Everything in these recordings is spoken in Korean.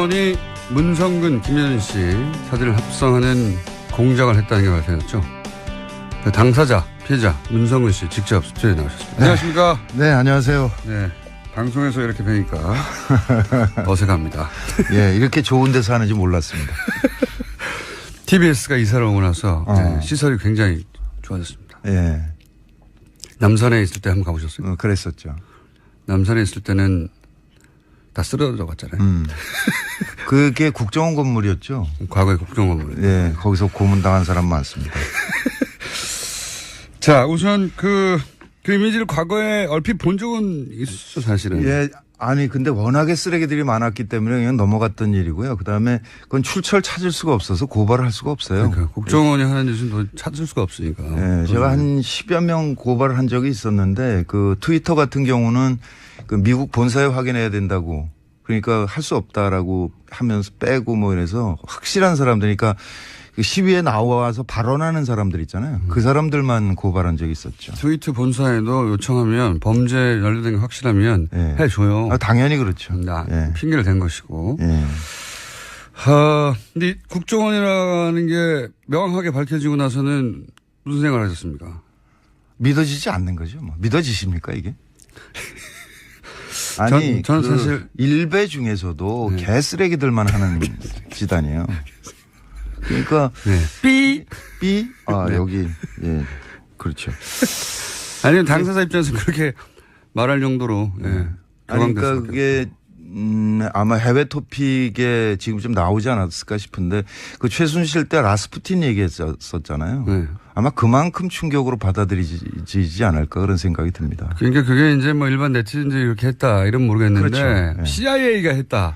국정원이 문성근, 김여준 씨 사진을 합성하는 공작을 했다는 게 밝혀졌죠. 당사자, 피해자 문성근 씨 직접 스튜디오에 나오셨습니다. 네. 안녕하십니까? 네, 안녕하세요. 네, 방송에서 이렇게 뵈니까 어색합니다. 예, 이렇게 좋은 데서 하는지 몰랐습니다. TBS가 이사를 오고 나서 네, 시설이 굉장히 좋아졌습니다. 예. 남산에 있을 때 한번 가보셨어요? 그랬었죠. 남산에 있을 때는 다 쓰러져 갔잖아요. 그게 국정원 건물이었죠. 과거의 국정원 건물. 예, 거기서 고문당한 사람 많습니다. 자, 우선 그 이미지를 과거에 얼핏 본 적은 있었죠, 사실은. 예, 아니 근데 워낙에 쓰레기들이 많았기 때문에 그냥 넘어갔던 일이고요. 그다음에 그건 출처를 찾을 수가 없어서 고발을 할 수가 없어요. 그러니까 국정원이 하는 짓은 더 찾을 수가 없으니까. 예, 제가 한 10여 명 고발을 한 적이 있었는데 그 트위터 같은 경우는 그 미국 본사에 확인해야 된다고 그러니까 할 수 없다라고 하면서 빼고 뭐 이래서 확실한 사람들이니까 그 시위에 나와서 발언하는 사람들 있잖아요. 그 사람들만 고발한 적이 있었죠. 트위터 본사에도 요청하면 범죄 연루된 게 확실하면 예. 해줘요. 아, 당연히 그렇죠. 예. 핑계를 댄 것이고. 예. 근데 국정원이라는 게 명확하게 밝혀지고 나서는 무슨 생각을 하셨습니까? 믿어지지 않는 거죠. 뭐. 믿어지십니까 이게? 아니, 저는 사실 일베 중에서도 네. 개쓰레기들만 하는 짓 아니에요. 그러니까 삐 아, 네. 여기 예. 그렇죠. 아니면 당사자 입장에서 그렇게 말할 정도로 예. 아니, 그러니까 그게 아마 해외 토픽에 지금 좀 나오지 않았을까 싶은데 그 최순실 때 라스푸틴 얘기했었잖아요. 네. 아마 그만큼 충격으로 받아들이지 않을까 그런 생각이 듭니다. 그러니까 그게 이제 뭐 일반 네티즌들이 이렇게 했다 이런 모르겠는데 그렇죠. 네. CIA가 했다.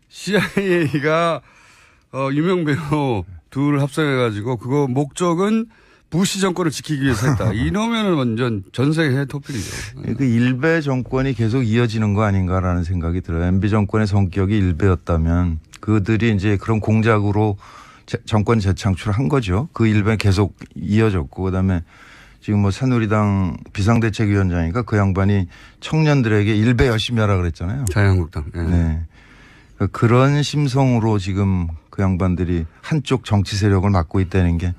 CIA가 유명 배우 둘을 합성해가지고 그거 목적은 부시 정권을 지키기 위해서 했다. 이러면은 완전 전 세계 토픽이죠. 그 일베 정권이 계속 이어지는 거 아닌가라는 생각이 들어요. MB 정권의 성격이 일베였다면 그들이 이제 그런 공작으로 정권 재창출을 한 거죠. 그 일베는 계속 이어졌고 그다음에 지금 뭐 새누리당 비상대책위원장이니까 그 양반이 청년들에게 일베 열심히 하라 그랬잖아요. 자유한국당. 예. 네. 그러니까 그런 심성으로 지금 그 양반들이 한쪽 정치 세력을 맡고 있다는 게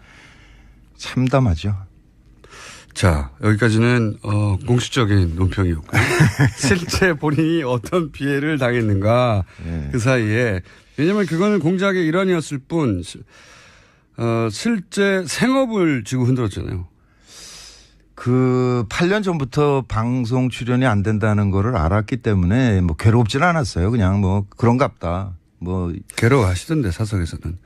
참담하죠. 자, 여기까지는 공식적인 논평이었고 실제 본인이 어떤 피해를 당했는가 네. 그 사이에 왜냐하면 그거는 공작의 일환이었을 뿐 실제 생업을 쥐고 흔들었잖아요. 그 8년 전부터 방송 출연이 안 된다는 거를 알았기 때문에 뭐 괴롭지는 않았어요. 그냥 뭐 그런갑다. 뭐 괴로워하시던데 사석에서는.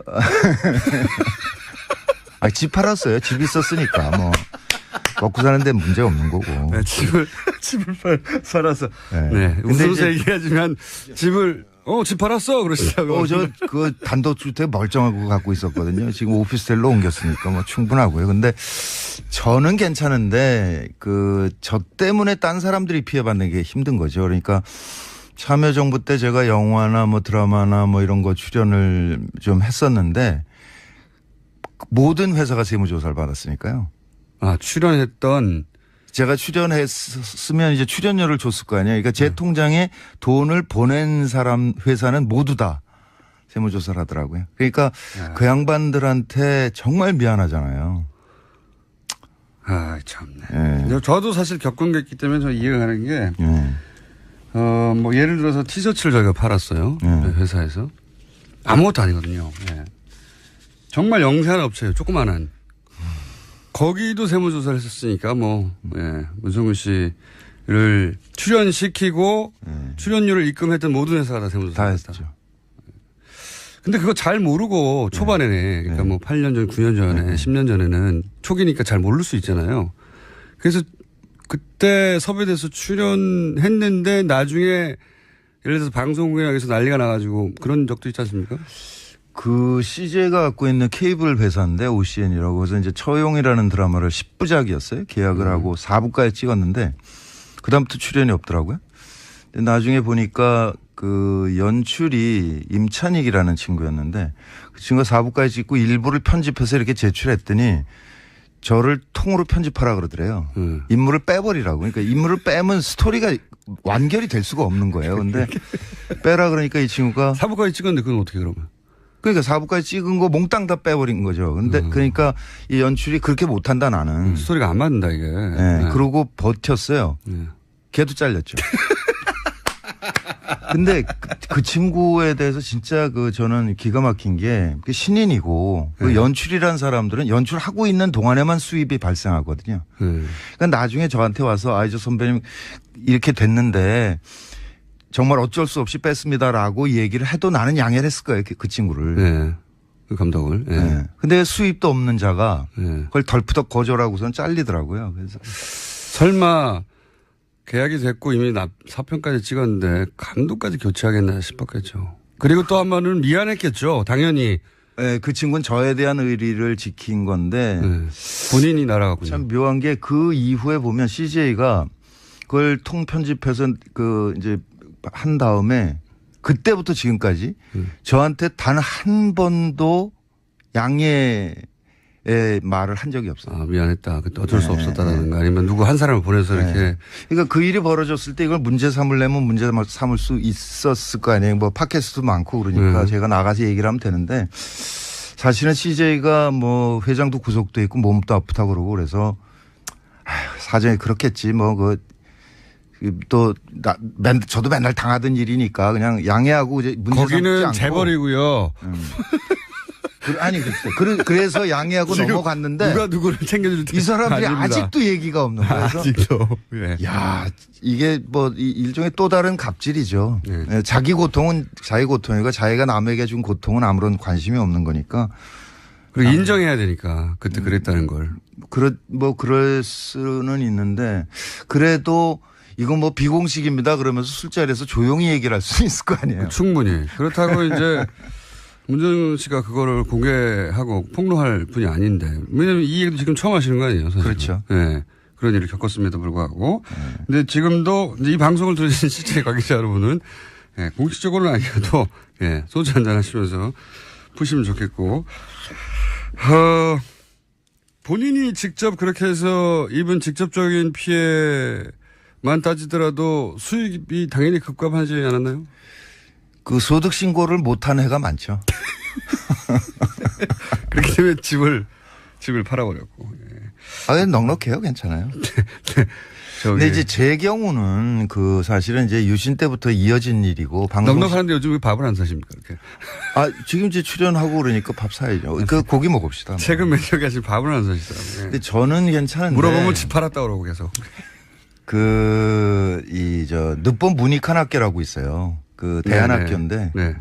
아, 집 팔았어요. 집 있었으니까 뭐 먹고 사는데 문제 없는 거고. 네, 집을 팔아서. 네. 네. 근데 웃으면서 이제 얘기하지만 집을 집 팔았어 그러시다고. 저 그 단독주택 멀쩡하고 갖고 있었거든요. 지금 오피스텔로 옮겼으니까 뭐 충분하고요. 근데 저는 괜찮은데 그 저 때문에 딴 사람들이 피해받는 게 힘든 거죠. 그러니까 참여정부 때 제가 영화나 뭐 드라마나 뭐 이런 거 출연을 좀 했었는데 모든 회사가 세무조사를 받았으니까요. 아, 출연했던. 제가 출연했으면 이제 출연료를 줬을 거 아니에요. 그러니까 제 통장에 돈을 보낸 사람 회사는 모두 다 세무조사를 하더라고요. 그러니까 그 양반들한테 정말 미안하잖아요. 아, 참네. 예. 저도 사실 겪은 게 있기 때문에 저 이해가 가는 게, 예. 뭐 예를 들어서 티셔츠를 저희가 팔았어요. 회사에서. 아무것도 아니거든요. 예. 정말 영세한 업체예요. 조그만한. 거기도 세무조사를 했었으니까 문성근 씨를 출연시키고 출연료를 입금했던 모든 회사가 다 세무조사를 했다. 했죠. 근데 그거 잘 모르고 초반에는 그러니까 뭐 8년 전, 9년 전에, 10년 전에는 초기니까 잘 모를 수 있잖아요. 그래서 그때 섭외돼서 출연했는데 나중에 예를 들어서 방송국에서 난리가 나가지고 그런 적도 있지 않습니까? 그 CJ가 갖고 있는 케이블 회사인데 OCN이라고 그래서 이제 처용이라는 드라마를 10부작이었어요. 계약을 하고 4부까지 찍었는데 그다음부터 출연이 없더라고요. 근데 나중에 보니까 그 연출이 임찬익이라는 친구였는데 그 친구가 4부까지 찍고 일부를 편집해서 이렇게 제출했더니 저를 통으로 편집하라 그러더래요. 인물을 빼버리라고. 그러니까 인물을 빼면 스토리가 완결이 될 수가 없는 거예요. 근데 빼라 그러니까 이 친구가 사부까지 찍었는데 그건 어떻게 그러면? 그러니까 4부까지 찍은 거 몽땅 다 빼버린 거죠. 근데 그러니까 이 연출이 그렇게 못한다 나는. 스토리가 안 맞는다 이게. 네. 그러고 버텼어요. 걔도 잘렸죠. 근데 그 친구에 대해서 진짜 저는 기가 막힌 게 신인이고 그 연출이라는 사람들은 연출하고 있는 동안에만 수입이 발생하거든요. 그러니까 나중에 저한테 와서 저 선배님 이렇게 됐는데 정말 어쩔 수 없이 뺐습니다라고 얘기를 해도 나는 양해를 했을 거예요. 그 친구를. 네. 그 감독을. 네. 네. 근데 수입도 없는 자가 네. 그걸 덜푸덕 거절하고선 잘리더라고요. 그래서 설마 계약이 됐고 이미 사편까지 찍었는데 감독까지 교체하겠나 싶었겠죠. 그리고 또 한 번은 미안했겠죠. 당연히. 네, 그 친구는 저에 대한 의리를 지킨 건데 네. 본인이 날아갔군요. 참 묘한 게 그 이후에 보면 CJ가 그걸 통편집해서 이제 한 다음에 그때부터 지금까지 저한테 단 한 번도 양해의 말을 한 적이 없어요. 아, 미안했다. 그때 어쩔 수 없었다라든가 아니면 누구 한 사람을 보내서 이렇게. 그러니까 그 일이 벌어졌을 때 이걸 문제 삼으려면 문제 삼을 수 있었을 거 아니에요. 뭐 팟캐스트도 많고 그러니까 제가 나가서 얘기를 하면 되는데 사실은 CJ가 뭐 회장도 구속돼 있고 몸도 아프다고 그러고 그래서 사정이 그렇겠지 뭐 저도 맨날 당하던 일이니까 그냥 양해하고 이제 문제 삼지 거기는 않고. 재벌이고요. 아니 글쎄. 그래서 양해하고 넘어갔는데 누가 누구를 챙겨줄 이 사람들이 아닙니다. 아직도 얘기가 없는 거예요. 그래서 아직도. 예. 야 이게 뭐 일종의 또 다른 갑질이죠. 네. 자기 고통은 자기 고통이고 자기가 남에게 준 고통은 아무런 관심이 없는 거니까. 그리고 인정해야 되니까 그때 그랬다는 걸. 그럴 수는 있는데 그래도 이건 뭐 비공식입니다 그러면서 술자리에서 조용히 얘기를 할 수 있을 거 아니에요. 충분히. 그렇다고 이제 문정윤 씨가 그거를 공개하고 폭로할 분이 아닌데 왜냐하면 이 얘기도 지금 처음 하시는 거 아니에요. 사실은. 그렇죠. 네. 그런 일을 겪었음에도 불구하고. 근데 지금도 이제 이 방송을 들으신 실제 관계자 여러분은 공식적으로는 아니어도 소주 한잔 하시면서 푸시면 좋겠고. 본인이 직접 그렇게 해서 입은 직접적인 피해만 따지더라도 수익이 당연히 급감하지 않았나요? 그 소득 신고를 못한 해가 많죠. 그렇기 때문에 집을 팔아버렸고. 넉넉해요. 괜찮아요. 근데 이제 제 경우는 사실은 이제 유신 때부터 이어진 일이고 넉넉한데 요즘 왜 밥을 안 사십니까? 이렇게. 지금 이제 출연하고 그러니까 밥 사야죠. 고기 먹읍시다. 최근 몇 년간 지금 밥을 안 사시더라고요. 근데 저는 괜찮은데. 물어보면 집 팔았다 그러고 계속. 늦봄 문익환학교라고 있어요. 대한학교인데 네.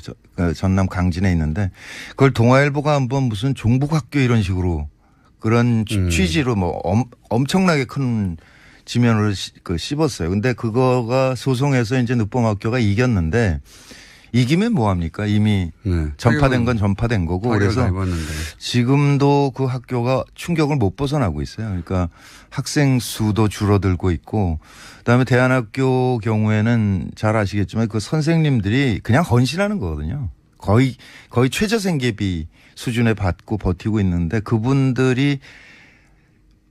전남 강진에 있는데 그걸 동아일보가 한번 무슨 종북학교 이런 식으로 그런 취지로 뭐 엄청나게 큰 지면으로 씹었어요. 근데 그거가 소송에서 이제 늦봄학교가 이겼는데 이기면 뭐합니까? 이미 전파된 건 전파된 거고 그래서 지금도 그 학교가 충격을 못 벗어나고 있어요. 그러니까 학생 수도 줄어들고 있고 그다음에 대한학교 경우에는 잘 아시겠지만 그 선생님들이 그냥 헌신하는 거거든요. 거의 최저생계비 수준에 받고 버티고 있는데 그분들이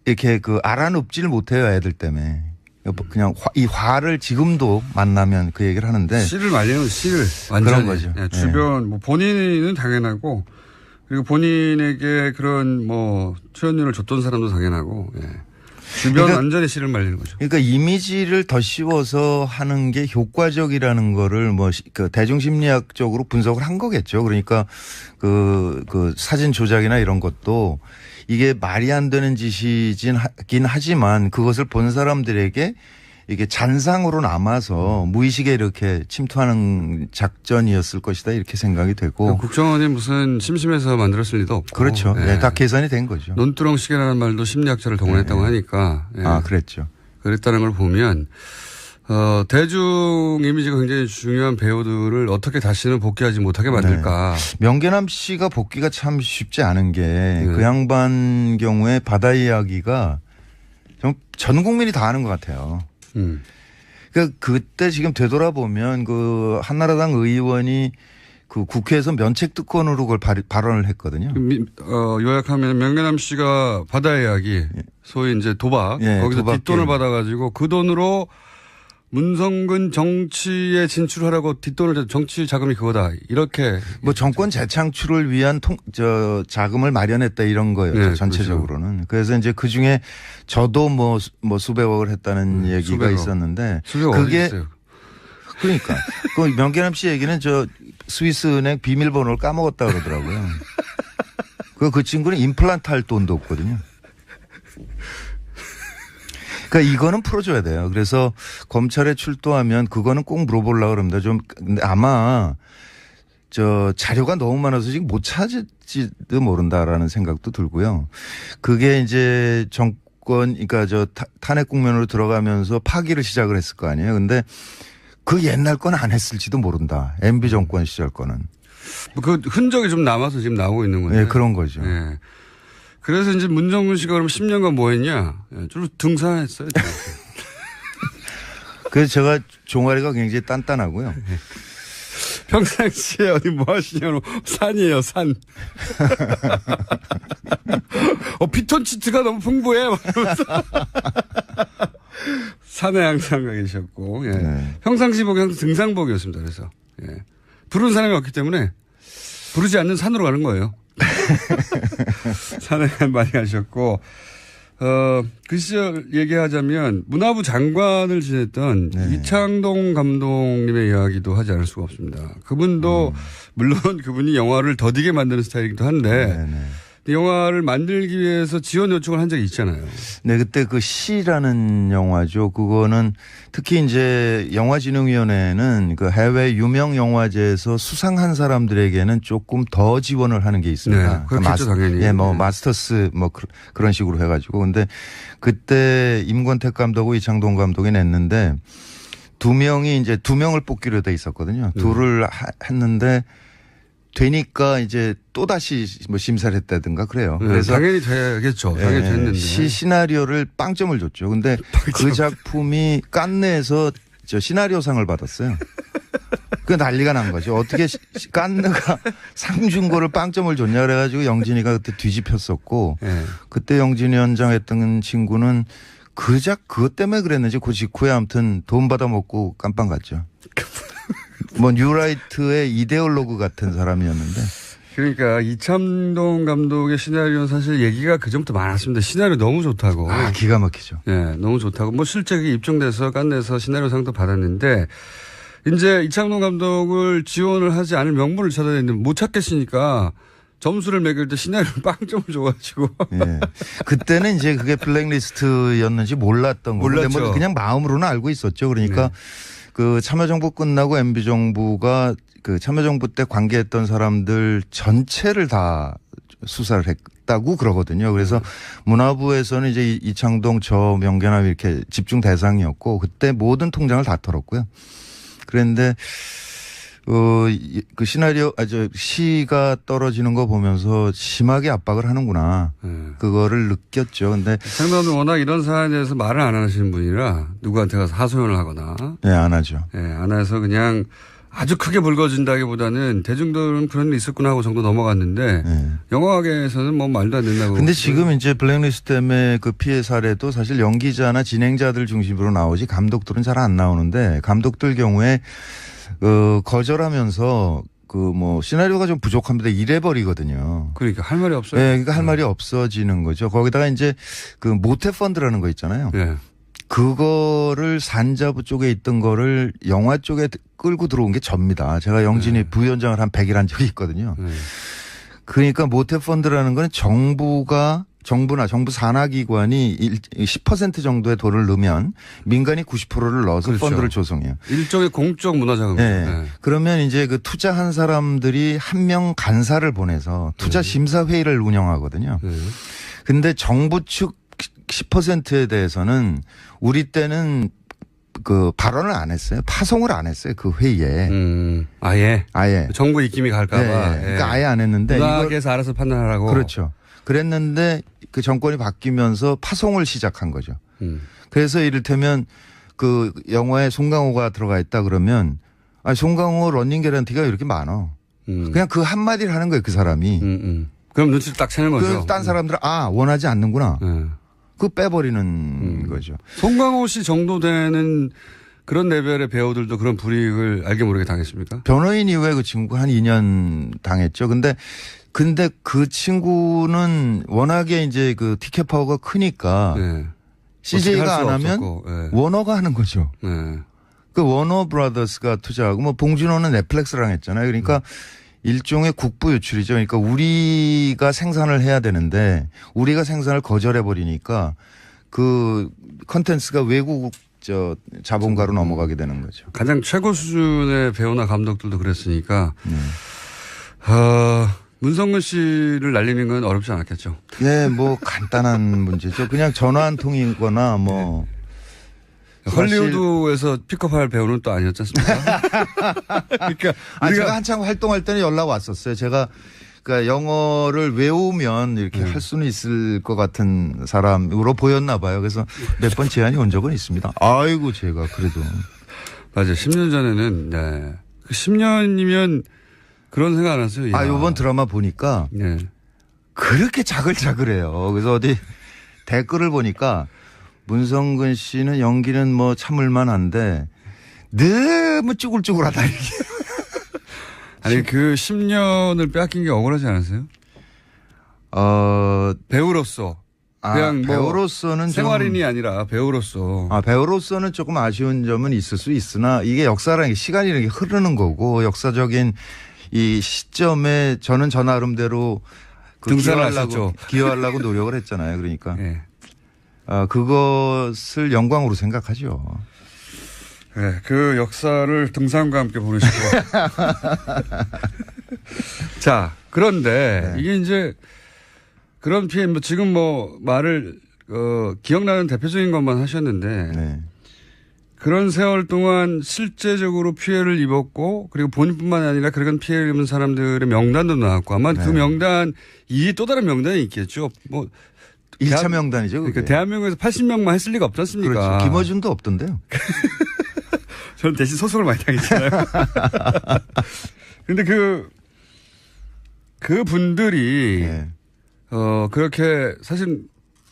이렇게 알아눕지를 못해요. 애들 때문에. 그냥 이 화를 지금도 만나면 그 얘기를 하는데. 씨를 말리는 씨를. 완전히. 그런 거죠. 주변, 본인은 당연하고, 그리고 본인에게 그런 출연료를 줬던 사람도 당연하고, 주변 완전히 씨를 말리는 거죠. 그러니까 이미지를 더 씌워서 하는 게 효과적이라는 거를 대중심리학적으로 분석을 한 거겠죠. 그러니까 사진 조작이나 이런 것도 이게 말이 안 되는 짓이긴 하지만 그것을 본 사람들에게 이게 잔상으로 남아서 무의식에 이렇게 침투하는 작전이었을 것이다 이렇게 생각이 되고. 국정원이 무슨 심심해서 만들었을 리도 없고. 그렇죠. 다 계산이 된 거죠. 논두렁식이라는 말도 심리학자를 동원했다고 하니까. 그랬죠. 그랬다는 걸 보면 대중 이미지가 굉장히 중요한 배우들을 어떻게 다시는 복귀하지 못하게 만들까. 명계남 씨가 복귀가 참 쉽지 않은 게 그 양반 경우에 바다 이야기가 전 국민이 다 아는 것 같아요. 그때 지금 되돌아보면 한나라당 의원이 국회에서 면책특권으로 그걸 발언을 했거든요. 요약하면 명계남 씨가 바다 이야기, 소위 이제 도박, 거기서 뒷돈을 받아가지고 그 돈으로 문성근 정치에 진출하라고 뒷돈을 정치 자금이 그거다. 이렇게. 뭐 정권 재창출을 위한 자금을 마련했다 이런 거예요. 네, 전체적으로는. 그래서 이제 그 중에 저도 뭐 수백억을 했다는 얘기가 수백억. 있었는데. 수백억 그게 어디 있어요? 그러니까. 그 명계남 씨 얘기는 스위스 은행 비밀번호를 까먹었다 그러더라고요. 그 친구는 임플란트 할 돈도 없거든요. 그러니까 이거는 풀어줘야 돼요. 그래서 검찰에 출두하면 그거는 꼭 물어보려고 그럽니다. 근데 아마 자료가 너무 많아서 지금 못 찾을지도 모른다라는 생각도 들고요. 그게 이제 그러니까 탄핵 국면으로 들어가면서 파기를 시작을 했을 거 아니에요. 근데 그 옛날 건 안 했을지도 모른다. MB 정권 시절 거는. 그 흔적이 좀 남아서 지금 나오고 있는 건데. 네, 그런 거죠. 네. 그래서 이제 문정근 씨가 그럼 10년간 뭐 했냐? 주로 등산했어요. 그래서 제가 종아리가 굉장히 단단하고요. 평상시에 어디 뭐 하시냐고 산이에요, 산. 피톤치드가 너무 풍부해. 산에 항상 가 계셨고, 예. 네. 평상시복이 항상 등산복이었습니다. 그래서, 예. 부르는 사람이 없기 때문에 부르지 않는 산으로 가는 거예요. 산에 많이 가셨고, 그 시절 얘기하자면 문화부 장관을 지냈던 네. 이창동 감독님의 이야기도 하지 않을 수가 없습니다. 그분도 물론 그분이 영화를 더디게 만드는 스타일이기도 한데 네네. 영화를 만들기 위해서 지원 요청을 한 적이 있잖아요. 네, 그때 그 시라는 영화죠. 그거는 특히 이제 영화진흥위원회는 그 해외 유명 영화제에서 수상한 사람들에게는 조금 더 지원을 하는 게 있습니다. 네, 그렇겠죠, 당연히. 예, 마스터스 그런 식으로 해가지고. 근데 그때 임권택 감독하고 이창동 감독이 냈는데 두 명을 뽑기로 돼 있었거든요. 둘을 했는데 되니까 이제 또다시 심사를 했다든가 그래요. 네, 그래서 당연히 되겠죠. 당연히 됐는데. 시나리오를 빵점을 줬죠. 근데 그 작품이 깐느에서 시나리오상을 받았어요. 그 난리가 난 거죠. 어떻게 깐느가 상 준 거를 빵점을 줬냐 그래가지고 영진이가 그때 뒤집혔었고 네. 그때 영진이 원장 했던 친구는 그것 때문에 그랬는지 그 직후에 아무튼 돈 받아먹고 깜빵 갔죠. 뉴라이트의 이데올로그 같은 사람이었는데. 그러니까 이창동 감독의 시나리오는 사실 얘기가 그전부터 많았습니다. 시나리오 너무 좋다고. 기가 막히죠. 네, 너무 좋다고. 실제 그게 입증돼서 깐내서 시나리오상도 받았는데 이제 이창동 감독을 지원을 하지 않을 명분을 찾아야 되는데 못 찾겠으니까 점수를 매길 때 시나리오를 빵점을 줘가지고. 예. 그때는 이제 그게 블랙리스트였는지 몰랐던 거고. 몰랐죠. 그냥 마음으로는 알고 있었죠. 그러니까 그 참여정부 끝나고 MB정부가 그 참여정부 때 관계했던 사람들 전체를 다 수사를 했다고 그러거든요. 그래서 문화부에서는 이제 이창동 명계남 이렇게 집중 대상이었고 그때 모든 통장을 다 털었고요. 그런데 그 시가 떨어지는 거 보면서 심하게 압박을 하는구나. 그거를 느꼈죠. 근데 상당히 워낙 이런 사안에 대해서 말을 안 하시는 분이라 누구한테 가서 하소연을 하거나. 네, 안 하죠. 네, 안 해서 그냥 아주 크게 불거진다기보다는 대중들은 그런 일 있었구나 하고 정도 넘어갔는데 영화계에서는 뭐 말도 안 된다고. 근데 지금 이제 블랙리스트 때문에 그 피해 사례도 사실 연기자나 진행자들 중심으로 나오지 감독들은 잘 안 나오는데 감독들 경우에 거절하면서 시나리오가 좀 부족합니다. 이래버리거든요. 그러니까 할 말이 없어요. 네, 그러니까 할 말이 없어지는 거죠. 거기다가 이제 그 모태 펀드라는 거 있잖아요. 네. 그거를 산자부 쪽에 있던 거를 영화 쪽에 끌고 들어온 게 접니다. 제가 영진이 부위원장을 한 100일 한 적이 있거든요. 그러니까 모태 펀드라는 거는 정부나 정부 산하기관이 10% 정도의 돈을 넣으면 민간이 90%를 넣어서 그렇죠. 펀드를 조성해요. 일종의 공적 문화자금. 네. 그러면 이제 그 투자한 사람들이 한 명 간사를 보내서 투자 심사 회의를 운영하거든요. 근데 정부 측 10%에 대해서는 우리 때는 그 발언을 안 했어요. 파송을 안 했어요. 그 회의에. 아예. 정부 입김이 갈까봐. 네. 그러니까 아예 안 했는데. 문학에서 알아서 판단하라고. 그렇죠. 그랬는데 그 정권이 바뀌면서 파송을 시작한 거죠. 그래서 이를테면 그 영화에 송강호가 들어가 있다 그러면 송강호 러닝 개런티가 이렇게 많아. 그냥 그 한마디를 하는 거예요. 그 사람이. 그럼 눈치를 딱 채는 거죠. 딴 사람들은 원하지 않는구나. 그 빼버리는 거죠. 송강호 씨 정도 되는 그런 레벨의 배우들도 그런 불이익을 알게 모르게 당했습니까? 변호인 이후에 그 친구 한 2년 당했죠. 근데 그 친구는 워낙에 이제 그 티켓 파워가 크니까 네. CJ가 안 하면 없었고, 네. 워너가 하는 거죠. 네. 그 워너 브라더스가 투자하고 뭐 봉준호는 넷플릭스랑 했잖아요. 그러니까 일종의 국부 유출이죠. 그러니까 우리가 생산을 해야 되는데 우리가 생산을 거절해 버리니까 그 컨텐츠가 외국 자본가로 넘어가게 되는 거죠. 가장 최고 수준의 배우나 감독들도 그랬으니까 문성근 씨를 날리는 건 어렵지 않았겠죠. 예, 뭐 간단한 문제죠. 그냥 전화 한 통이거나 뭐. 헐리우드에서 픽업할 배우는 또 아니었지 않습니까? 그러니까 제가 한창 활동할 때는 연락 왔었어요. 제가 그러니까 영어를 외우면 이렇게 할 수는 있을 것 같은 사람으로 보였나 봐요. 그래서 몇 번 제안이 온 적은 있습니다. 아이고 제가 그래도. 맞아요. 10년 전에는 네. 10년이면 그런 생각 안 했어요. 이번 드라마 보니까 네. 그렇게 자글자글해요. 그래서 어디 댓글을 보니까 문성근 씨는 연기는 뭐 참을만 한데 너무 쭈글쭈글하다 이게. 아니 그 10년을 빼앗긴 게 억울하지 않으세요? 배우로서 그냥 뭐 배우로서는 생활인이 아니라 배우로서. 배우로서는 조금 아쉬운 점은 있을 수 있으나 이게 역사라는 게 시간이라는 게 흐르는 거고 역사적인 이 시점에 저는 저 나름대로 기여하려고 노력을 했잖아요. 그러니까 네. 그것을 영광으로 생각하죠. 네, 그 역사를 등산과 함께 보내시고. 자, 그런데 이게 이제 그런 피해, 지금 말을, 기억나는 대표적인 것만 하셨는데. 네. 그런 세월 동안 실제적으로 피해를 입었고 그리고 본인뿐만 아니라 그런 피해를 입은 사람들의 명단도 나왔고 아마 그 명단 이게 또 다른 명단이 있겠죠. 1차 명단이죠. 그러니까 대한민국에서 80명만 했을 리가 없지 않습니까? 그렇죠. 김어준도 없던데요. 저는 대신 소송을 많이 당했잖아요. 그런데 그 분들이 네. 그렇게 사실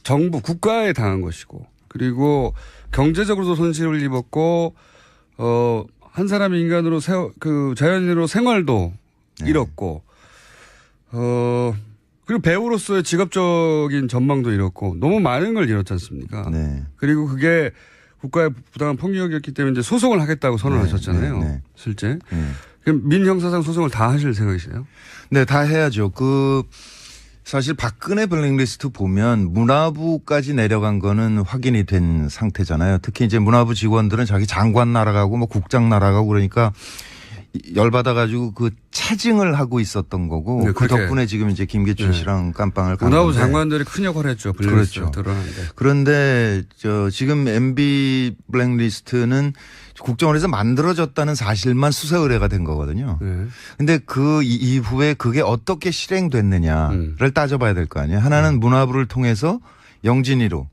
정부 국가에 당한 것이고 그리고 경제적으로도 손실을 입었고 한 사람의 인간으로 자연인으로 생활도 잃었고 그리고 배우로서의 직업적인 전망도 잃었고 너무 많은 걸 잃었지 않습니까? 네. 그리고 그게 국가의 부당한 폭력이었기 때문에 이제 소송을 하겠다고 선언하셨잖아요. 네. 실제. 그럼 민형사상 소송을 다 하실 생각이세요? 네, 다 해야죠. 사실 박근혜 블랙리스트 보면 문화부까지 내려간 거는 확인이 된 상태잖아요. 특히 이제 문화부 직원들은 자기 장관 날아가고 뭐 국장 날아가고 그러니까 열받아가지고 그 차징을 하고 있었던 거고 네, 그 덕분에 지금 이제 김기춘 씨랑 깜빵을 간 문화부 건데. 장관들이 큰 역할을 했죠. 그렇죠. 드러나는데. 그런데 지금 MB 블랙리스트는 국정원에서 만들어졌다는 사실만 수사 의뢰가 된 거거든요. 근데 그 이후에 그게 어떻게 실행됐느냐를 따져봐야 될 거 아니에요. 하나는 문화부를 통해서 영진이로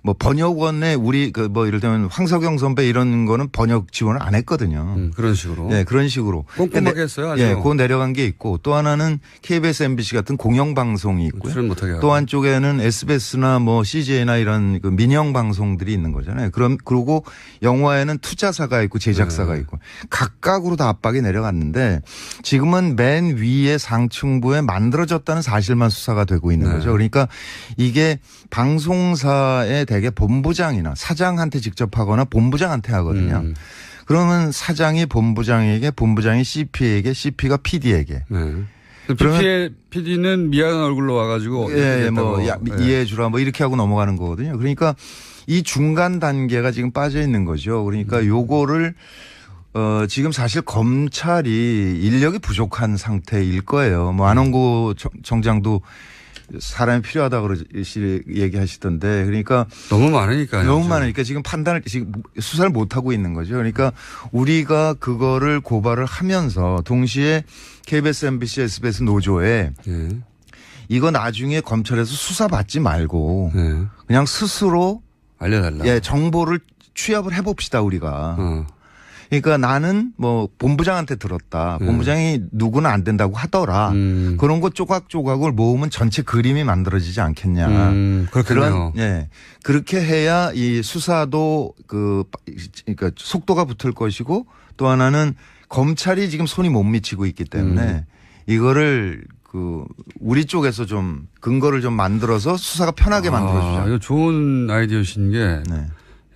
뭐 번역원에 예를 들면 황석영 선배 이런 거는 번역 지원을 안 했거든요. 그런 식으로. 네, 그런 식으로. 꼼꼼하게 했어요. 아주. 예, 그거 내려간 게 있고 또 하나는 KBS, MBC 같은 공영방송이 있고요. 출연 못하게 또 한쪽에는 SBS나 뭐 CJ나 이런 그 민영 방송들이 있는 거잖아요. 그리고 영화에는 투자사가 있고 제작사가 있고 각각으로 다 압박이 내려갔는데 지금은 맨 위에 상층부에 만들어졌다는 사실만 수사가 되고 있는 거죠. 그러니까 이게 방송사의 대개 본부장이나 사장한테 직접 하거나 본부장한테 하거든요. 그러면 사장이 본부장에게, 본부장이 CP에게, CP가 PD에게. PD는 미안한 얼굴로 와가지고. 이해해 주라 뭐 이렇게 하고 넘어가는 거거든요. 그러니까 이 중간 단계가 지금 빠져 있는 거죠. 그러니까 요거를 지금 사실 검찰이 인력이 부족한 상태일 거예요. 뭐 안원구 정장도 사람이 필요하다고 얘기하시던데 그러니까 너무 많으니까요. 너무 많으니까 지금 지금 수사를 못 하고 있는 거죠. 그러니까 우리가 그거를 고발을 하면서 동시에 KBS, MBC, SBS 노조에 이거 나중에 검찰에서 수사받지 말고 그냥 스스로 알려달라. 정보를 취합을 해봅시다 우리가. 그러니까 나는 뭐 본부장한테 들었다. 본부장이 누구는 안 된다고 하더라. 그런 거 조각조각을 모으면 전체 그림이 만들어지지 않겠냐. 그렇군요. 예. 그렇게 해야 이 수사도 그러니까 속도가 붙을 것이고 또 하나는 검찰이 지금 손이 못 미치고 있기 때문에 이거를 우리 쪽에서 좀 근거를 좀 만들어서 수사가 편하게 만들어주자. 이거 좋은 아이디어신 게 네.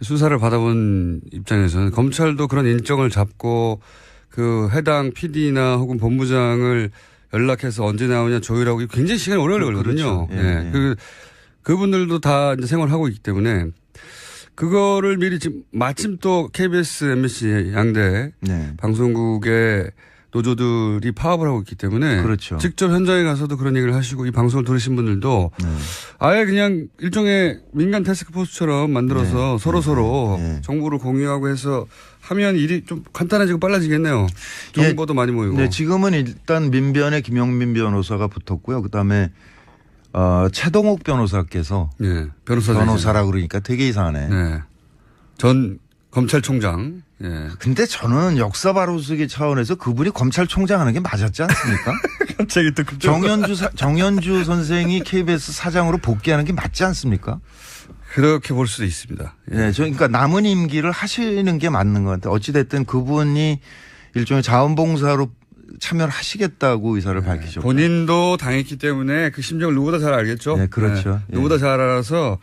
수사를 받아본 입장에서는 검찰도 그런 일정을 잡고 그 해당 PD나 혹은 본부장을 연락해서 언제 나오냐 조율하고 이거 굉장히 시간이 오래 걸리거든요. 그렇죠. 예, 예. 그분들도 다 이제 생활하고 있기 때문에 그거를 미리 지금 마침 또 KBS, MBC 양대 네. 방송국의 노조들이 파업을 하고 있기 때문에 그렇죠. 직접 현장에 가서도 그런 얘기를 하시고 이 방송을 들으신 분들도 아예 그냥 일종의 민간 태스크포스처럼 만들어서 서로 네. 정보를 공유하고 해서 하면 일이 좀 간단해지고 빨라지겠네요. 정보도 많이 모이고. 네, 지금은 일단 민변에 김영민 변호사가 붙었고요. 그다음에 최동욱 변호사께서 네, 변호사라고 그러니까 되게 이상하네. 네. 전 검찰총장. 예. 근데 저는 역사 바로쓰기 차원에서 그분이 검찰총장 하는 게 맞았지 않습니까? 갑자기 또 정연주 선생이 KBS 사장으로 복귀하는 게 맞지 않습니까? 그렇게 볼 수도 있습니다. 예. 네, 그러니까 남은 임기를 하시는 게 맞는 것 같아요. 어찌됐든 그분이 일종의 자원봉사로 참여를 하시겠다고 의사를 밝히셨고. 본인도 당했기 때문에 그 심정을 누구보다 잘 알겠죠. 네, 그렇죠. 네, 누구보다 잘 알아서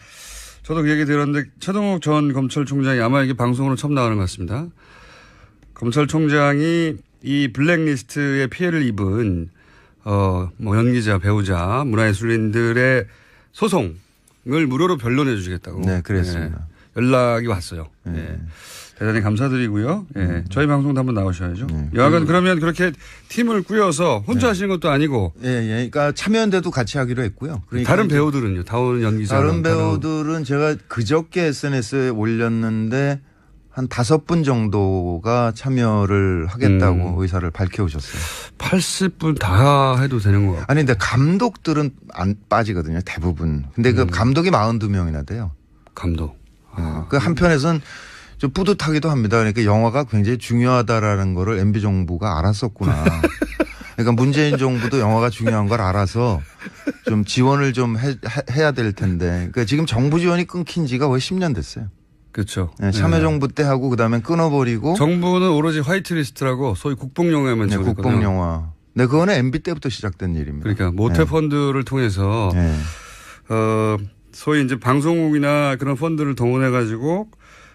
저도 그 얘기 들었는데 최동욱 전 검찰총장이 아마 이게 방송으로 처음 나가는 것 같습니다. 검찰총장이 이 블랙리스트의 피해를 입은 뭐 연기자, 배우자, 문화예술인들의 소송을 무료로 변론해 주시겠다고. 네, 그랬습니다. 네, 연락이 왔어요. 네. 대단히 감사드리고요. 예. 저희 방송도 한번 나오셔야죠. 여하간 그러면 그렇게 팀을 꾸려서 혼자 하시는 것도 아니고. 예, 예. 그러니까 참여연대도 같이 하기로 했고요. 그러니까 다른 배우들은요? 다른 연기자. 다른 배우들은 제가 그저께 SNS에 올렸는데 한 5분 정도가 참여를 하겠다고 의사를 밝혀오셨어요. 80분 다 해도 되는 거 같아요. 아니, 근데 감독들은 안 빠지거든요. 대부분. 근데 그 감독이 42명이나 돼요. 감독. 그 한편에서는 좀 뿌듯하기도 합니다. 그러니까 영화가 굉장히 중요하다라는 거를 MB 정부가 알았었구나. 그러니까 문재인 정부도 영화가 중요한 걸 알아서 좀 지원을 좀 해야 될 텐데. 그러니까 지금 정부 지원이 끊긴 지가 거의 10년 됐어요. 그렇죠. 네, 참여정부 때 하고 그다음에 끊어버리고. 정부는 오로지 화이트리스트라고 소위 국뽕영화만 네, 지원했거든요. 국뽕영화. 네, 그거는 MB 때부터 시작된 일입니다. 그러니까 모태펀드를 통해서 소위 이제 방송국이나 그런 펀드를 동원해 가지고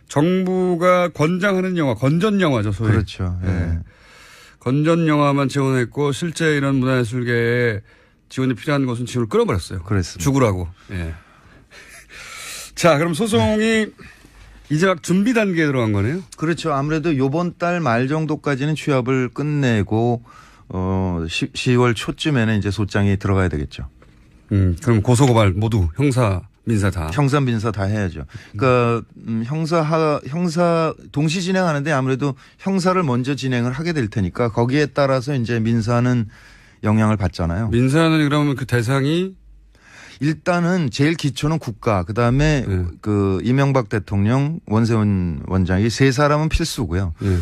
정부가 권장하는 영화, 건전 영화죠, 소위. 그렇죠. 예. 건전 영화만 지원했고 실제 이런 문화예술계에 지원이 필요한 것은 지원을 끊어버렸어요. 그렇습니다. 죽으라고. 예. 자, 그럼 소송이 이제 막 준비 단계에 들어간 거네요. 그렇죠. 아무래도 이번 달 말 정도까지는 취합을 끝내고 10월 초쯤에는 이제 소장이 들어가야 되겠죠. 그럼 고소고발 모두 형사, 민사 다. 형사, 민사 다 해야죠. 그러니까 형사 동시 진행하는데 아무래도 형사를 먼저 진행을 하게 될 테니까 거기에 따라서 이제 민사는 영향을 받잖아요. 민사는 그러면 그 대상이 일단은 제일 기초는 국가, 그다음에 그 이명박 대통령, 원세훈 원장이 세 사람은 필수고요. 네,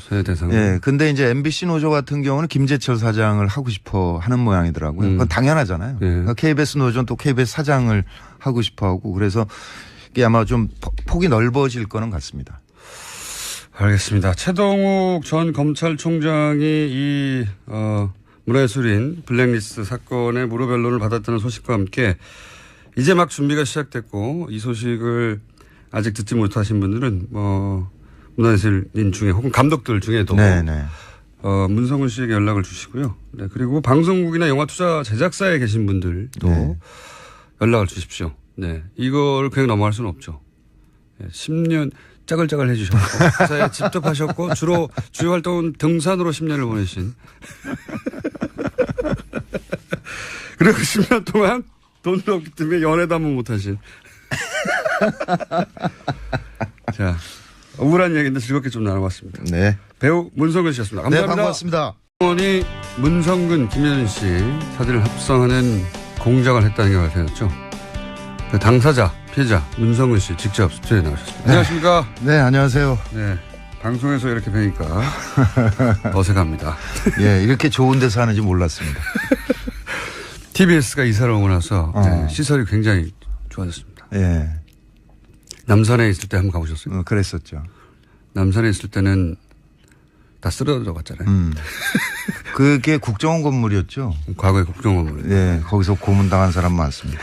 세 대상. 예. 근데 이제 MBC 노조 같은 경우는 김재철 사장을 하고 싶어 하는 모양이더라고요. 그건 당연하잖아요. 그러니까 KBS 노조는 또 KBS 사장을 하고 싶어 하고 그래서 이게 아마 좀 폭이 넓어질 거는 같습니다. 알겠습니다. 최동욱 전 검찰총장이 이 문화예술인 블랙리스트 사건의 무료 변론을 받았다는 소식과 함께 이제 막 준비가 시작됐고 이 소식을 아직 듣지 못하신 분들은 문화예술인 중에 혹은 감독들 중에도 네네. 문성훈 씨에게 연락을 주시고요. 네, 그리고 방송국이나 영화 투자 제작사에 계신 분들도 연락을 주십시오. 네, 이걸 그냥 넘어갈 수는 없죠. 네, 10년 짜글짜글 해주셨고 회사에 직접 하셨고 주로 주요 활동은 등산으로 10년을 보내신 그리고 10년 동안 돈이 없기 때문에 연애도 한번 못하신 자 억울한 얘기인데 즐겁게 좀 나눠봤습니다. 네. 배우 문성근 씨였습니다. 감사합니다. 네, 반갑습니다. 의원이 문성근, 김여준 씨 사진을 합성하는 공작을 했다는 게 밝혀졌죠. 그 당사자, 피해자 문성근 씨 직접 스튜디오에 나오셨습니다. 안녕하십니까? 네, 안녕하세요. 네. 방송에서 이렇게 뵈니까 어색합니다. 예, 이렇게 좋은 데서 하는지 몰랐습니다. TBS가 이사를 오고 나서 네, 시설이 굉장히 좋아졌습니다. 예. 남산에 있을 때 한번 가보셨어요? 그랬었죠. 남산에 있을 때는 다 쓰러져 갔잖아요. 그게 국정원 건물이었죠. 과거의 국정원물. 예, 거기서 고문당한 사람 많습니다.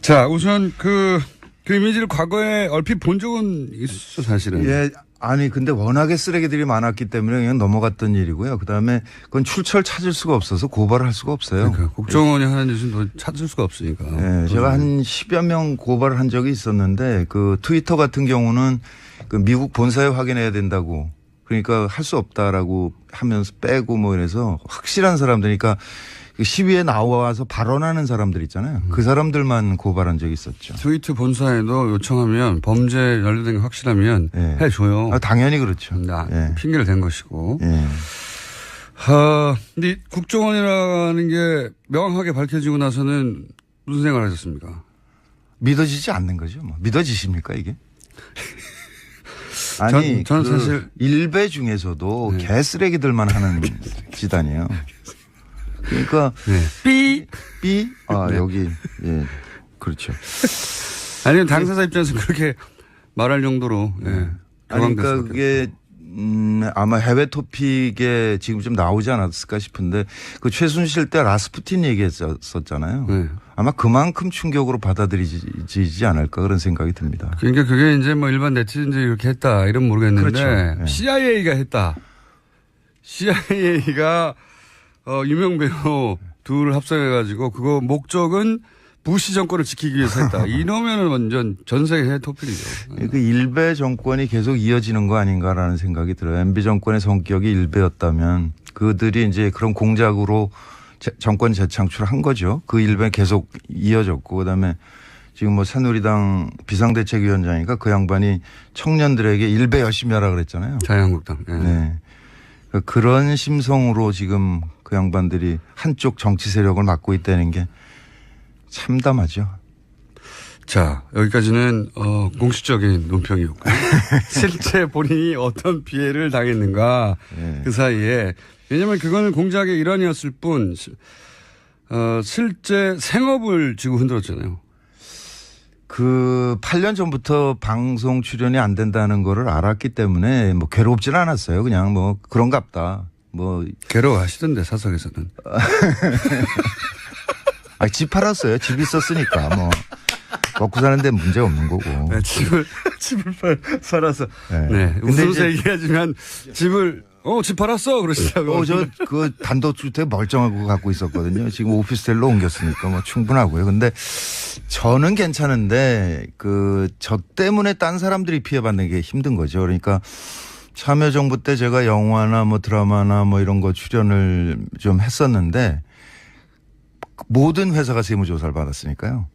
자, 우선 그 이미지를 과거에 얼핏 본 적은 있었죠, 사실은. 예, 아니 근데 워낙에 쓰레기들이 많았기 때문에 그냥 넘어갔던 일이고요. 그다음에 그건 출처를 찾을 수가 없어서 고발을 할 수가 없어요. 그러니까 국정원이 하는 짓은 더 찾을 수가 없으니까. 예, 제가 한 10여 명 고발을 한 적이 있었는데 그 트위터 같은 경우는 그 미국 본사에 확인해야 된다고 그러니까 할 수 없다라고 하면서 빼고 뭐 이래서 확실한 사람들이니까 시위에 나와서 발언하는 사람들 있잖아요. 그 사람들만 고발한 적이 있었죠. 트위터 본사에도 요청하면 범죄 연루된 게 확실하면 예. 해줘요. 아, 당연히 그렇죠. 예. 핑계를 댄 것이고. 예. 근데 국정원이라는 게 명확하게 밝혀지고 나서는 무슨 생각을 하셨습니까? 믿어지지 않는 거죠. 뭐. 믿어지십니까 이게? 아니, 저는 사실 일베 중에서도 네. 개쓰레기들만 하는 집단이에요. 그러니까 삐. 네. 여기 예 그렇죠. 아니면 당사자 입장에서 그렇게 말할 정도로 예. 그러니까 그게 아마 해외 토픽에 지금 좀 나오지 않았을까 싶은데 그 최순실 때 라스푸틴 얘기했었잖아요. 네. 아마 그만큼 충격으로 받아들이지 않을까 그런 생각이 듭니다. 그러니까 그게 이제 뭐 일반 네티즌들이 이렇게 했다 이런 모르겠는데 그렇죠. 네. CIA가 했다. CIA가 유명 배우 둘을 합성해가지고 그거 목적은 부시 정권을 지키기 위해서 했다. 이러면은 완전 전 세계 토픽이죠. 그 일베 정권이 계속 이어지는 거 아닌가라는 생각이 들어요. MB 정권의 성격이 일베였다면 그들이 이제 그런 공작으로 정권 재창출한 거죠. 그 일베 계속 이어졌고 그다음에 지금 뭐 새누리당 비상대책위원장이니까 그 양반이 청년들에게 일베 열심히 하라 그랬잖아요. 자유한국당. 예. 네. 그런 심성으로 지금 그 양반들이 한쪽 정치 세력을 맡고 있다는 게 참담하죠. 자, 여기까지는 공식적인 논평이었고 실제 본인이 어떤 피해를 당했는가 네. 그 사이에 왜냐하면 그거는 공작의 일환이었을 뿐 실제 생업을 쥐고 흔들었잖아요. 그 8년 전부터 방송 출연이 안 된다는 거를 알았기 때문에 뭐 괴롭지는 않았어요. 그냥 뭐 그런갑다. 뭐 괴로워하시던데 사석에서는. 집 팔았어요. 집 있었으니까 뭐 먹고 사는데 문제 없는 거고. 네, 집을 팔아서. 네. 네. 근데 웃으면서 얘기하지만 집을 집 팔았어 그러시다고. 저 그 단독주택 멀쩡하고 갖고 있었거든요. 지금 오피스텔로 옮겼으니까 뭐 충분하고요. 근데 저는 괜찮은데 저 때문에 딴 사람들이 피해받는 게 힘든 거죠. 그러니까 참여정부 때 제가 영화나 뭐 드라마나 뭐 이런 거 출연을 좀 했었는데 모든 회사가 세무조사를 받았으니까요.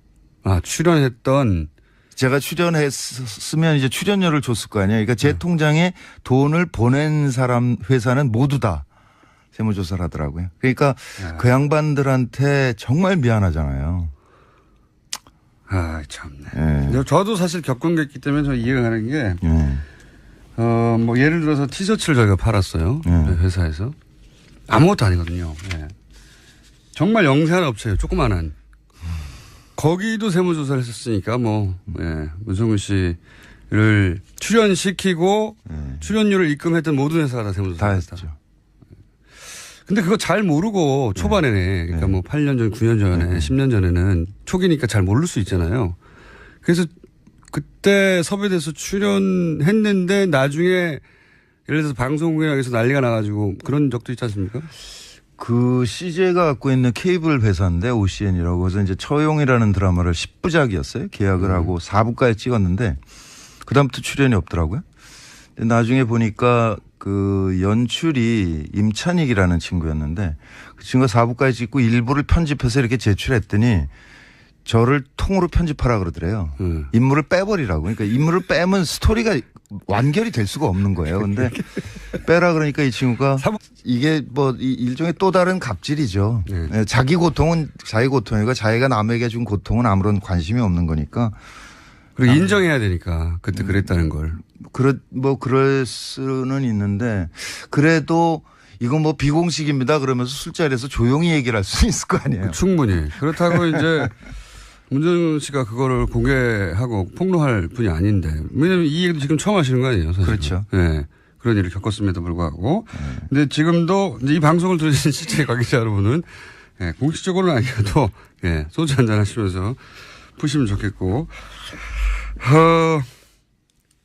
출연했던. 제가 출연했으면 이제 출연료를 줬을 거 아니에요. 그러니까 제 통장에 돈을 보낸 사람 회사는 모두 다 세무조사를 하더라고요. 그러니까 그 양반들한테 정말 미안하잖아요. 참네. 네. 저도 사실 겪은 게 있기 때문에 저 이해가 가는 게, 네. 뭐 예를 들어서 티셔츠를 저희가 팔았어요. 회사에서. 아무것도 아니거든요. 네. 정말 영세한 업체예요. 조그만한. 거기도 세무조사를 했었으니까 문성근 씨를 출연시키고 출연료를 입금했던 모든 회사가 다 세무조사를 했다. 했죠. 근데 그거 잘 모르고 초반에는 그러니까 뭐 8년 전, 9년 전에, 10년 전에는 초기니까 잘 모를 수 있잖아요. 그래서 그때 섭외돼서 출연했는데 나중에 예를 들어서 방송국에서 난리가 나가지고 그런 적도 있지 않습니까? 그 CJ가 갖고 있는 케이블 회사인데 OCN이라고 해서 이제 처용이라는 드라마를 10부작이었어요. 계약을 하고 4부까지 찍었는데 그다음부터 출연이 없더라고요. 근데 나중에 보니까 그 연출이 임찬익이라는 친구였는데 그 친구가 4부까지 찍고 일부를 편집해서 이렇게 제출했더니 저를 통으로 편집하라 그러더래요. 인물을 빼버리라고. 그러니까 인물을 빼면 스토리가 완결이 될 수가 없는 거예요. 근데 빼라 그러니까 이 친구가 이게 뭐 일종의 또 다른 갑질이죠. 네. 자기 고통은 자기 고통이고 자기가 남에게 준 고통은 아무런 관심이 없는 거니까 그리고 인정해야 되니까 그때 그랬다는 걸. 그럴 수는 있는데 그래도 이건 뭐 비공식입니다 그러면서 술자리에서 조용히 얘기를 할 수 있을 거 아니에요. 충분히. 그렇다고 이제 문재인 씨가 그거를 공개하고 폭로할 분이 아닌데. 왜냐면 이 얘기도 지금 처음 하시는 거 아니에요, 사실. 그렇죠. 네. 그런 일을 겪었음에도 불구하고. 근데 지금도 이제 이 방송을 들으신 실제 관계자 여러분은 예, 공식적으로는 아니어도 예, 소주 한잔 하시면서 푸시면 좋겠고.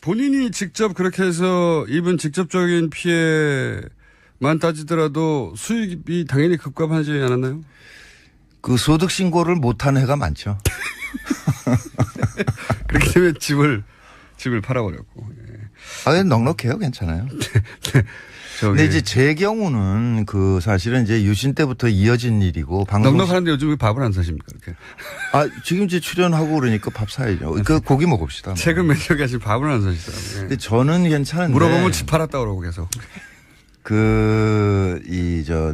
본인이 직접 그렇게 해서 입은 직접적인 피해만 따지더라도 수익이 당연히 급감하지 않았나요? 그 소득 신고를 못한 해가 많죠. 그렇기 때문에 집을 팔아버렸고. 예. 아, 넉넉해요. 괜찮아요. 근데 이제 제 경우는 그 사실은 이제 유신 때부터 이어진 일이고 넉넉한데 요즘 왜 밥을 안 사십니까? 이렇게. 아, 지금 이제 출연하고 그러니까 밥 사야죠. 그 고기 먹읍시다. 최근 몇 년간 지금 밥을 안 사시더라고요. 근데 저는 괜찮은데. 물어보면 집 팔았다 그러고 계속.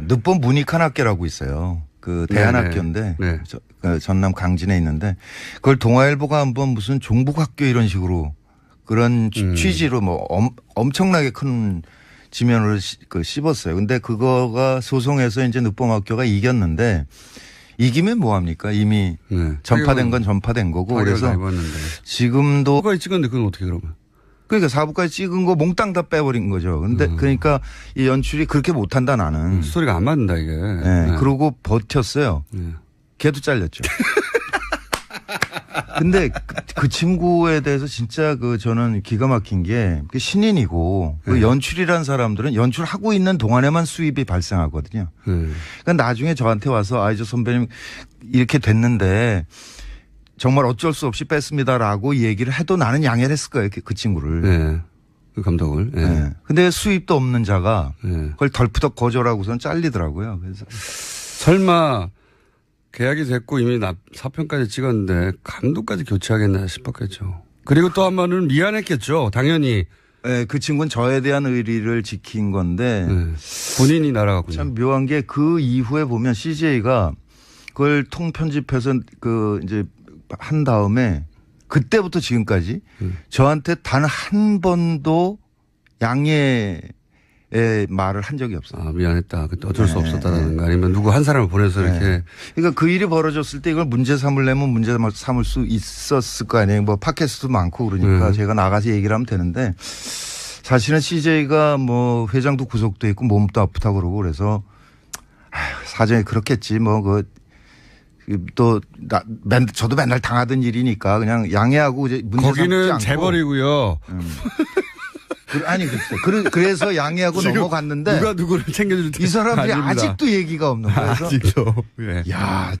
늦봄 문익환학교라고 있어요. 그 대안학교인데 네. 그 전남 강진에 있는데 그걸 동아일보가 한번 무슨 종북학교 이런 식으로 그런 취지로 뭐 엄청나게 큰 지면으로 씹었어요. 근데 그거가 소송에서 이제 늦봄학교가 이겼는데 이기면 뭐합니까? 이미 네. 전파된 건 전파된 거고 그래서 지금도 그거 찍었는데 그건 어떻게 그러면? 그러니까 사부까지 찍은 거 몽땅 다 빼버린 거죠. 근데 그러니까 이 연출이 그렇게 못한다 나는. 스토리가 안 맞는다 이게. 네. 네. 그러고 버텼어요. 네. 걔도 잘렸죠. 근데 그 친구에 대해서 진짜 저는 기가 막힌 게 신인이고 그 연출이라는 사람들은 연출하고 있는 동안에만 수입이 발생하거든요. 그러니까 나중에 저한테 와서 저 선배님 이렇게 됐는데 정말 어쩔 수 없이 뺐습니다라고 얘기를 해도 나는 양해를 했을 거예요. 그 친구를. 네. 그 감독을. 네. 네. 근데 수입도 없는 자가 네. 그걸 덜푸덕 거절하고선 잘리더라고요. 그래서 설마 계약이 됐고 이미 사편까지 찍었는데 감독까지 교체하겠나 싶었겠죠. 그리고 또 한 번은 미안했겠죠. 당연히. 네, 그 친구는 저에 대한 의리를 지킨 건데 네. 본인이 날아갔군요. 참 묘한 게 그 이후에 보면 CJ가 그걸 통편집해서 이제 한 다음에 그때부터 지금까지 저한테 단 한 번도 양해의 말을 한 적이 없어요. 아, 미안했다. 그때 어쩔 수 없었다라든가 아니면 누구 한 사람을 보내서 이렇게. 그러니까 그 일이 벌어졌을 때 이걸 문제 삼으려면 문제 삼을 수 있었을 거 아니에요. 뭐 팟캐스트도 많고 그러니까 제가 나가서 얘기를 하면 되는데 사실은 CJ가 뭐 회장도 구속돼 있고 몸도 아프다 그러고 그래서 사정이 그렇겠지 저도 맨날 당하던 일이니까 그냥 양해하고 이제 문제 삼지 거기는 않고. 재벌이고요. 아니 그래서 양해하고 넘어갔는데 누가 누구를 챙겨줄 이 사람들이 아닙니다. 아직도 얘기가 없는 거예요. 아직도. 예. 야